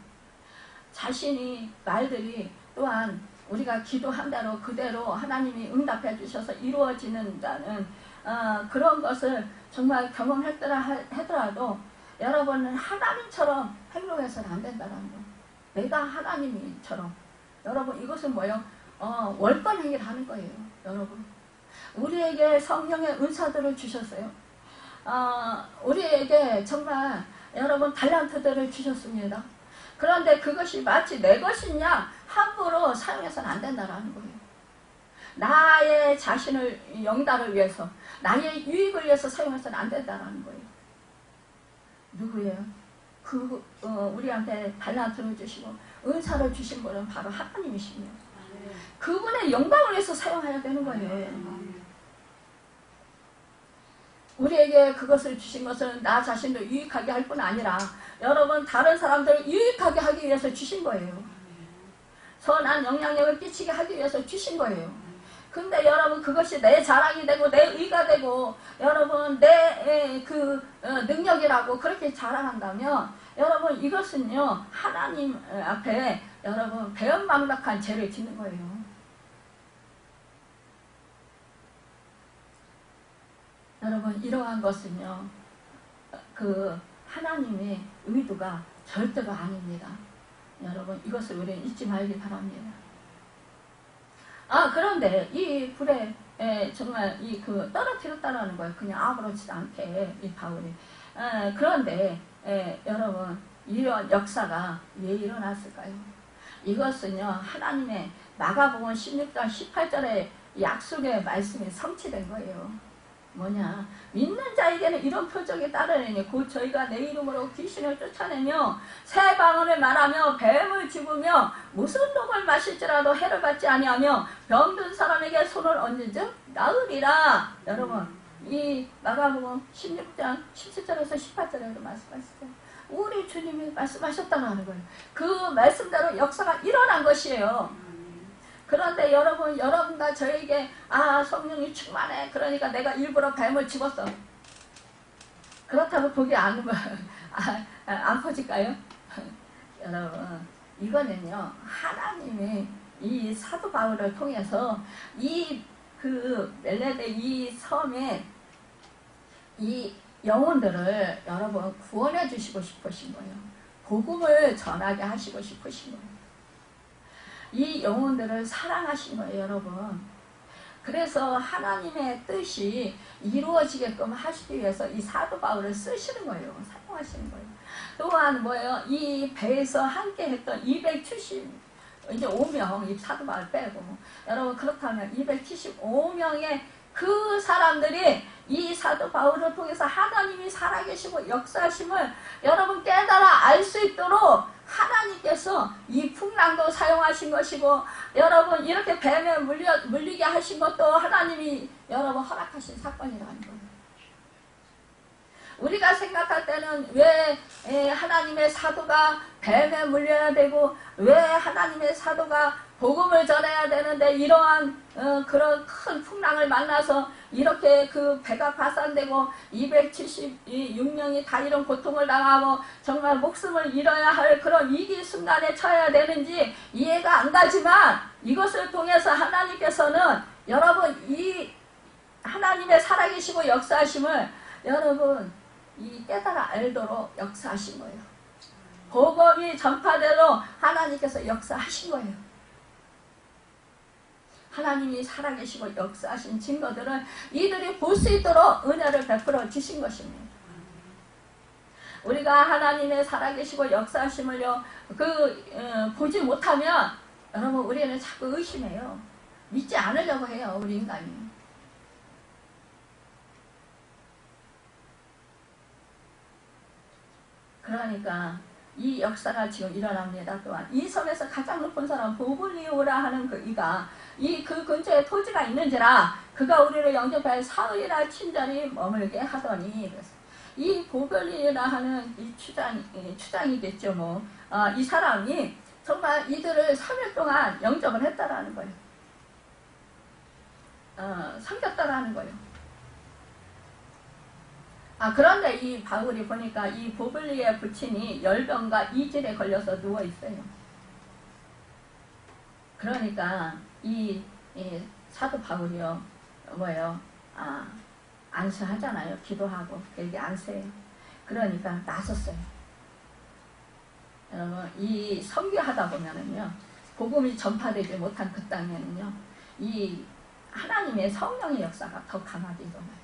자신이 말들이 또한 우리가 기도한 대로 그대로 하나님이 응답해 주셔서 이루어지는다는 그런 것을 정말 경험했더라 하더라도 여러분은 하나님처럼 행동해서는 안 된다는 거. 내가 하나님처럼. 여러분, 이것은 뭐예요? 월권 행위를 하는 거예요. 여러분, 우리에게 성령의 은사들을 주셨어요. 우리에게 정말 여러분 달란트들을 주셨습니다. 그런데 그것이 마치 내 것이냐 함부로 사용해서는 안 된다는 거예요. 나의 자신을 영달을 위해서, 나의 유익을 위해서 사용해서는 안 된다는 거예요. 누구예요? 우리한테 달란트를 주시고 은사를 주신 분은 바로 하나님이십니다. 그분의 영광을 위해서 사용해야 되는 거예요. 우리에게 그것을 주신 것은 나 자신도 유익하게 할 뿐 아니라 여러분 다른 사람들을 유익하게 하기 위해서 주신 거예요. 선한 영향력을 끼치게 하기 위해서 주신 거예요. 근데 여러분 그것이 내 자랑이 되고 내 의가 되고 여러분 내 능력이라고 그렇게 자랑한다면 여러분 이것은요 하나님 앞에 여러분 배은망덕한 죄를 짓는 거예요. 여러분 이러한 것은요 하나님의 의도가 절대로 아닙니다. 여러분 이것을 우리는 잊지 말기 바랍니다. 그런데 이 불에 정말 떨어뜨렸다라는 거예요. 그냥 아무렇지도 않게 이 바울이. 그런데 여러분 이런 역사가 왜 일어났을까요? 이것은요 하나님의 마가복음 16장 18절의 약속의 말씀이 성취된 거예요. 뭐냐, 믿는 자에게는 이런 표적이 따르니 곧 저희가 내 이름으로 귀신을 쫓아내며 새 방언을 말하며 뱀을 집으며 무슨 독을 마실지라도 해를 받지 아니하며 병든 사람에게 손을 얹은 즉 나으리라. 여러분 이 마가복음 16장 17절에서 18절에도 말씀하셨어요. 우리 주님이 말씀하셨다는 거예요. 그 말씀대로 역사가 일어난 것이에요. 그런데 여러분과 저에게 성령이 충만해. 그러니까 내가 일부러 뱀을 집었어. 그렇다고 복이 안 퍼질까요? 여러분 이거는요 하나님의 이 사도 바울을 통해서 이 멜레데 이 섬에 이 영혼들을 여러분 구원해 주시고 싶으신 거예요. 복음을 전하게 하시고 싶으신 거예요. 이 영혼들을 사랑하신 거예요, 여러분. 그래서 하나님의 뜻이 이루어지게끔 하시기 위해서 이 사도 바울을 쓰시는 거예요. 사용하시는 거예요. 또한 뭐예요? 이 배에서 함께 했던 275명, 이 사도 바울 빼고. 여러분, 그렇다면 275명의 그 사람들이 이 사도 바울을 통해서 하나님이 살아계시고 역사하심을 여러분 깨달아 알 수 있도록 하나님께서 이 풍랑도 사용하신 것이고 여러분 이렇게 뱀에 물리게 하신 것도 하나님이 여러분 허락하신 사건이라는 거예요. 우리가 생각할 때는 왜 하나님의 사도가 뱀에 물려야 되고 왜 하나님의 사도가 복음을 전해야 되는데 이러한 그런 큰 풍랑을 만나서 이렇게 그 배가 파산되고 276명이 다 이런 고통을 당하고 정말 목숨을 잃어야 할 그런 위기 순간에 처해야 되는지 이해가 안 가지만 이것을 통해서 하나님께서는 여러분 이 하나님의 살아계시고 역사하심을 여러분 이 깨달아 알도록 역사하신 거예요. 복음이 전파대로 하나님께서 역사하신 거예요. 하나님이 살아계시고 역사하신 증거들을 이들이 볼 수 있도록 은혜를 베풀어 주신 것입니다. 우리가 하나님의 살아계시고 역사하심을요 보지 못하면 여러분 우리는 자꾸 의심해요. 믿지 않으려고 해요. 우리 인간이. 그러니까 이 역사가 지금 일어납니다. 또한 이 섬에서 가장 높은 사람 보블리오라 하는 이가 그 근처에 토지가 있는지라 그가 우리를 영접하여 사흘이나 친절히 머물게 하더니 그래서 이 보블리오라 하는 이 추장이겠죠. 뭐 이 사람이 정말 이들을 3일 동안 영접을 했다라는 거예요. 섬겼다라는 거예요. 그런데 이 바울이 보니까 이 보블리의 부친이 열병과 이질에 걸려서 누워있어요. 그러니까 이 사도 바울이요, 안수하잖아요. 기도하고. 이게 안수예요. 그러니까 나섰어요. 여러분, 이 선교하다 보면은요, 복음이 전파되지 못한 그 땅에는요, 이 하나님의 성령의 역사가 더 강하게 일어나요.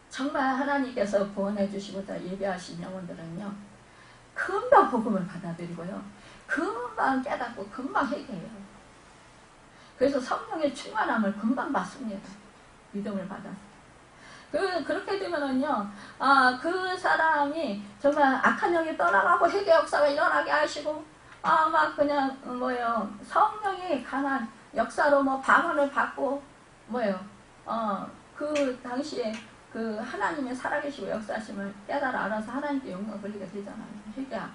정말 하나님께서 구원해 주시고자 예배하신 영혼들은요, 금방 복음을 받아들이고요, 금방 깨닫고 금방 회개해요. 그래서 성령의 충만함을 금방 받습니다. 믿음을 받아서. 그렇게 되면은요, 그 사람이 정말 악한 영이 떠나가고 회개 역사가 일어나게 하시고, 성령이 강한 역사로 방언을 받고, 그 당시에 그 하나님의 살아계시고 역사하심을 깨달아 알아서 하나님께 영광을 돌리게 되잖아요. 회개하고.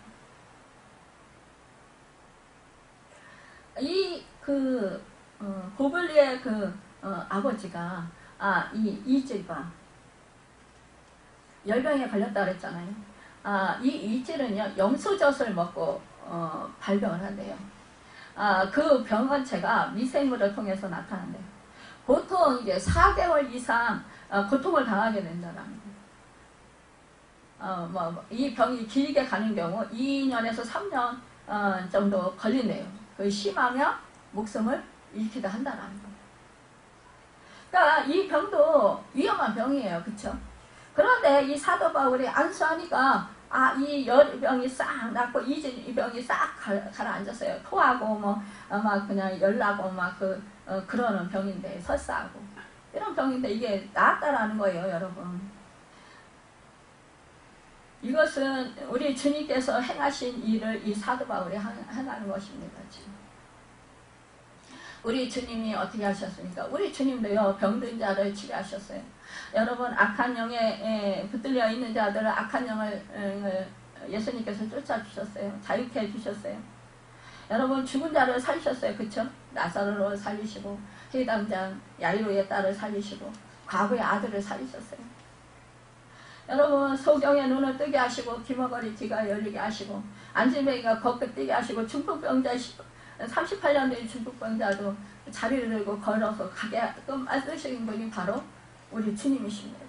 보블리의 아버지가, 이질과 열병에 걸렸다 그랬잖아요. 이 이질은요, 염소젖을 먹고, 발병을 한대요. 그 병원체가 미생물을 통해서 나타난대요. 보통 이제 4개월 이상 고통을 당하게 된다라는 거예요. 이 병이 길게 가는 경우 2년에서 3년 정도 걸린대요. 심하면 목숨을 잃기도 한다라는 거예요. 그러니까 이 병도 위험한 병이에요. 그렇죠? 그런데 이 사도 바울이 안수하니까 이 열병이 싹 났고 이 병이 싹 가라앉았어요. 토하고 그냥 열나고 그러는 병인데, 설사하고 이런 병인데 이게 나았다라는 거예요, 여러분. 이것은 우리 주님께서 행하신 일을 이 사도 바울이 행하는 것입니다. 지금. 우리 주님이 어떻게 하셨습니까? 우리 주님도요, 병든 자를 치료하셨어요. 여러분, 악한 영에 붙들려 있는 자들을 악한 영을 예수님께서 쫓아주셨어요. 자유케 해주셨어요. 여러분, 죽은 자를 살리셨어요. 그쵸? 나사로를 살리시고, 해당장 야이로의 딸을 살리시고, 과부의 아들을 살리셨어요. 여러분, 소경의 눈을 뜨게 하시고, 귀머거리 귀가 열리게 하시고, 안진뱅이가 걷게 뛰게 하시고, 중풍병자 38년 된 중풍병자도 자리를 들고 걸어서 가게끔 만드신 분이 바로 우리 주님이십니다.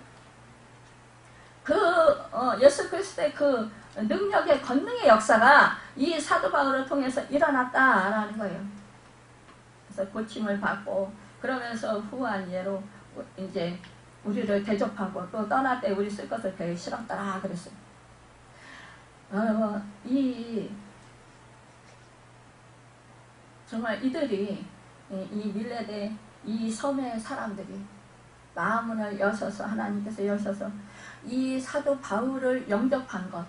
예수 그리스도의 그 능력의 권능의 역사가 이 사도 바울을 통해서 일어났다라는 거예요. 그래서 고침을 받고, 그러면서 후한 예로 이제 우리를 대접하고, 또 떠날 때 우리 쓸 것을 되게 싫었더라 그랬어요. 정말 이들이, 이 밀레데 이 섬의 사람들이 마음을 여셔서, 하나님께서 여셔서 이 사도 바울을 영접한 것,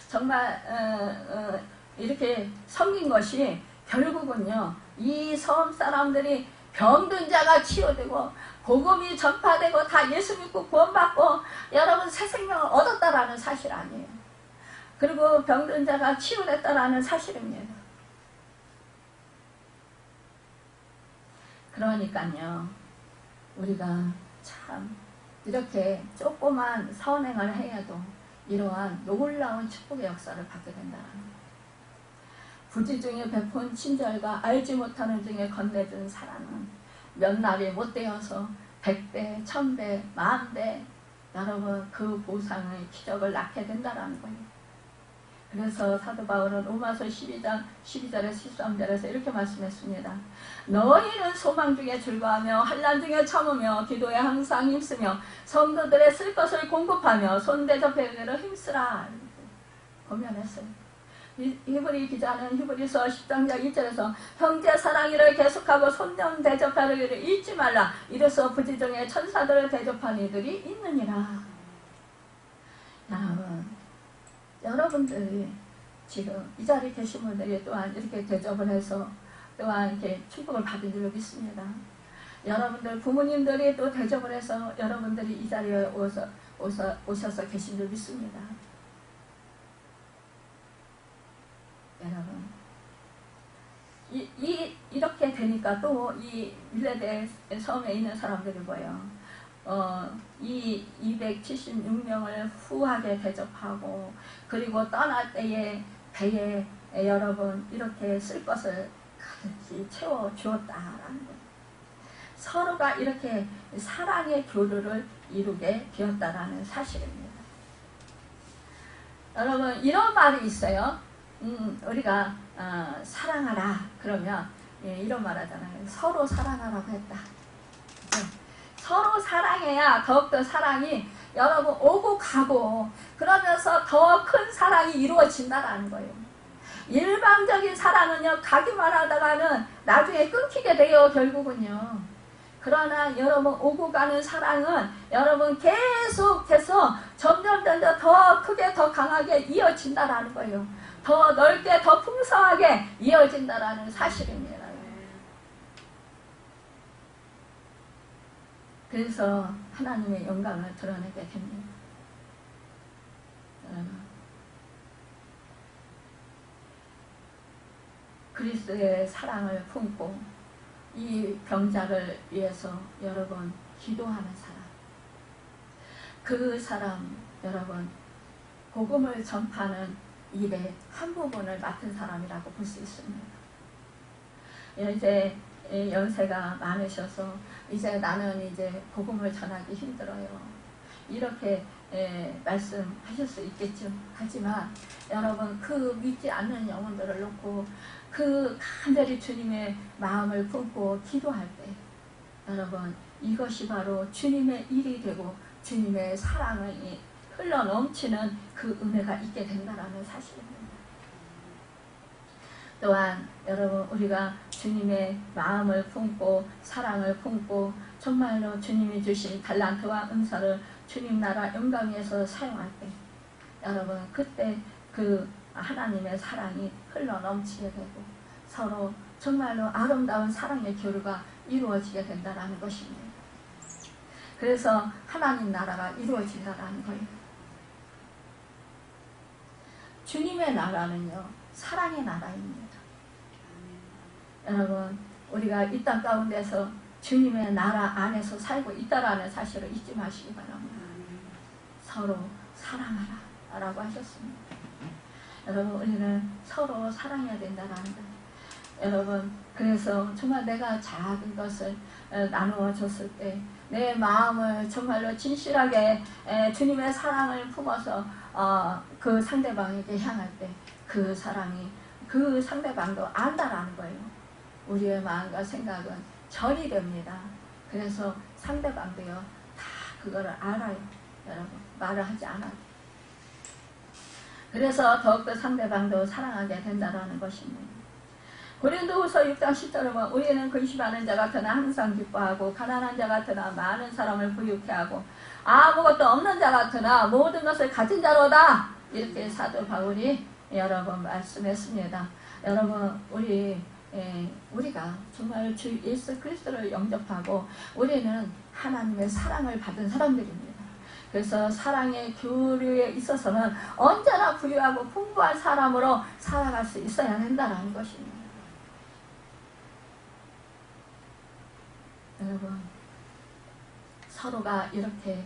정말 이렇게 섬긴 것이 결국은요, 이 섬 사람들이 병든 자가 치유되고 복음이 전파되고 다 예수 믿고 구원받고 여러분 새 생명을 얻었다라는 사실 아니에요. 그리고 병든 자가 치유됐다라는 사실입니다. 그러니까요, 우리가 참 이렇게 조그만 선행을 해도 이러한 놀라운 축복의 역사를 받게 된다는 거예요. 부지 중에 베푼 친절과 알지 못하는 중에 건네준 사랑은 몇 날이 못 되어서 100배, 1000배, 10,000배 여러분 그 보상의 기적을 낳게 된다라는 거예요. 그래서 사도 바울은 로마서 12장 12절에서 13절에서 이렇게 말씀했습니다. 너희는 소망 중에 즐거워하며 환난 중에 참으며 기도에 항상 힘쓰며 성도들의 쓸 것을 공급하며 손대접하기로 힘쓰라. 고면했어요. 히브리 기자는 히브리서 10장 1절에서 형제 사랑이를 계속하고 손녀 대접하기를 잊지 말라. 이래서 부지 중에 천사들을 대접하는 이들이 있느니라. 여러분들이 지금 이 자리에 계신 분들이 또한 이렇게 대접을 해서 또한 이렇게 축복을 받은 줄 믿습니다. 여러분들 부모님들이 또 대접을 해서 여러분들이 이 자리에 오셔서 계신 줄 믿습니다. 여러분 이렇게 되니까 또 이 밀레데 섬에 있는 사람들이 뭐예요? 이 276명을 후하게 대접하고 그리고 떠날 때에 배에 여러분 이렇게 쓸 것을 가득히 채워 주었다라는 거예요. 서로가 이렇게 사랑의 교류를 이루게 되었다라는 사실입니다. 여러분 이런 말이 있어요. 우리가 사랑하라 그러면 이런 말 하잖아요. 서로 사랑하라고 했다. 서로 사랑해야 더욱더 사랑이 여러분 오고 가고 그러면서 더 큰 사랑이 이루어진다라는 거예요. 일방적인 사랑은요 가기만 하다가는 나중에 끊기게 돼요 결국은요. 그러나 여러분 오고 가는 사랑은 여러분 계속해서 점점 더 크게 더 강하게 이어진다라는 거예요. 더 넓게 더 풍성하게 이어진다라는 사실입니다. 그래서 하나님의 영광을 드러내게 됩니다. 그리스도의 사랑을 품고 이 병자를 위해서 여러분 기도하는 사람, 그 사람 여러분 복음을 전파하는 일의 한 부분을 맡은 사람이라고 볼 수 있습니다. 이제 연세가 많으셔서 이제 나는 이제 복음을 전하기 힘들어요. 이렇게 말씀하실 수 있겠죠. 하지만 여러분 그 믿지 않는 영혼들을 놓고 그 간절히 주님의 마음을 품고 기도할 때 여러분 이것이 바로 주님의 일이 되고 주님의 사랑이 흘러 넘치는 그 은혜가 있게 된다라는 사실입니다. 또한 여러분 우리가 주님의 마음을 품고 사랑을 품고 정말로 주님이 주신 달란트와 은사를 주님 나라 영광 위에서 사용할 때 여러분 그때 그 하나님의 사랑이 흘러 넘치게 되고 서로 정말로 아름다운 사랑의 교류가 이루어지게 된다라는 것입니다. 그래서 하나님 나라가 이루어진다라는 거예요. 주님의 나라는요 사랑의 나라입니다. 여러분 우리가 이 땅 가운데서 주님의 나라 안에서 살고 있다라는 사실을 잊지 마시기 바랍니다. 서로 사랑하라 라고 하셨습니다. 여러분 우리는 서로 사랑해야 된다라는 거예요. 여러분 그래서 정말 내가 작은 것을 나누어 줬을 때 내 마음을 정말로 진실하게 주님의 사랑을 품어서 그 상대방에게 향할 때 그 사랑이 그 상대방도 안다라는 거예요. 우리의 마음과 생각은 전이 됩니다. 그래서 상대방도요 다 그거를 알아요. 여러분 말을 하지 않아요. 그래서 더욱더 상대방도 사랑하게 된다라는 것입니다. 고린도후서 6장 10절에 보면 우리는 근심하는 자 같으나 항상 기뻐하고 가난한 자 같으나 많은 사람을 부유케 하고 아무것도 없는 자 같으나 모든 것을 가진 자로다. 이렇게 사도 바울이 여러분 말씀했습니다. 여러분 우리가 정말 주 예수 그리스도를 영접하고 우리는 하나님의 사랑을 받은 사람들입니다. 그래서 사랑의 교류에 있어서는 언제나 부유하고 풍부한 사람으로 살아갈 수 있어야 된다는 것입니다. 여러분 서로가 이렇게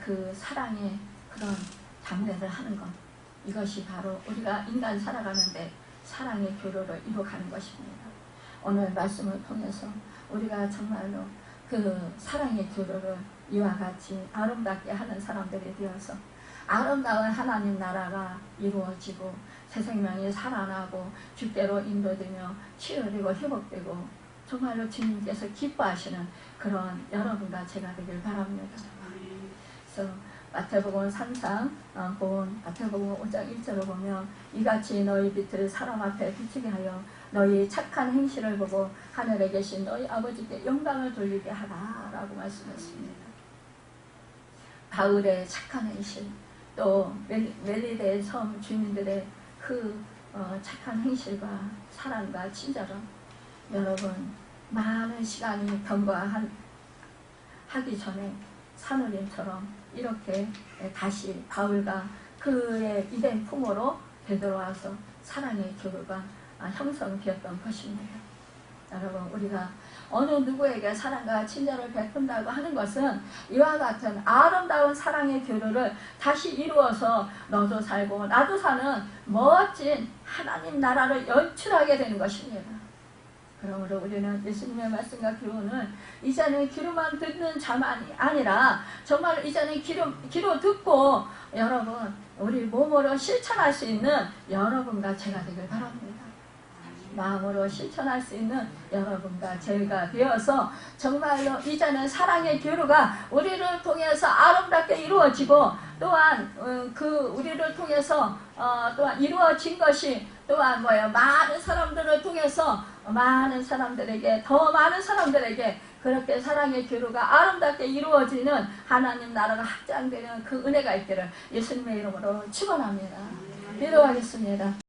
그 사랑의 그런 장례를 하는 것 이것이 바로 우리가 인간 살아가는데 사랑의 교류를 이루어가는 것입니다. 오늘 말씀을 통해서 우리가 정말로 그 사랑의 교류를 이와 같이 아름답게 하는 사람들이 되어서 아름다운 하나님 나라가 이루어지고 새 생명이 살아나고 주께로 인도되며 치유되고 회복되고 정말로 주님께서 기뻐하시는 그런 여러분과 제가 되길 바랍니다. 그래서 마태복음 3장 본 마태복음 5장 1절을 보면 이같이 너희 빛을 사람 앞에 비치게 하여 너희 착한 행실을 보고 하늘에 계신 너희 아버지께 영광을 돌리게 하라 라고 말씀했습니다. 바울의 착한 행실 또 멜리데 섬 주민들의 그 착한 행실과 사랑과 친절함 여러분 많은 시간이 경과하기 전에 산울림처럼 이렇게 다시 바울과 그의 이된 품으로 되돌아와서 사랑의 교류가 형성되었던 것입니다. 여러분 우리가 어느 누구에게 사랑과 친절을 베푼다고 하는 것은 이와 같은 아름다운 사랑의 교류를 다시 이루어서 너도 살고 나도 사는 멋진 하나님 나라를 연출하게 되는 것입니다. 그러므로 우리는 예수님의 말씀과 교훈을 이제는 귀로만 듣는 자만이 아니라 정말 이제는 귀로 듣고 여러분 우리 몸으로 실천할 수 있는 여러분과 제가 되길 바랍니다. 마음으로 실천할 수 있는 여러분과 제가 되어서 정말로 이제는 사랑의 교류가 우리를 통해서 아름답게 이루어지고 또한 그 우리를 통해서 또한 이루어진 것이 또한 많은 사람들을 통해서 많은 사람들에게 더 많은 사람들에게 그렇게 사랑의 교류가 아름답게 이루어지는 하나님 나라가 확장되는 그 은혜가 있기를 예수님의 이름으로 축원합니다. 기도하겠습니다.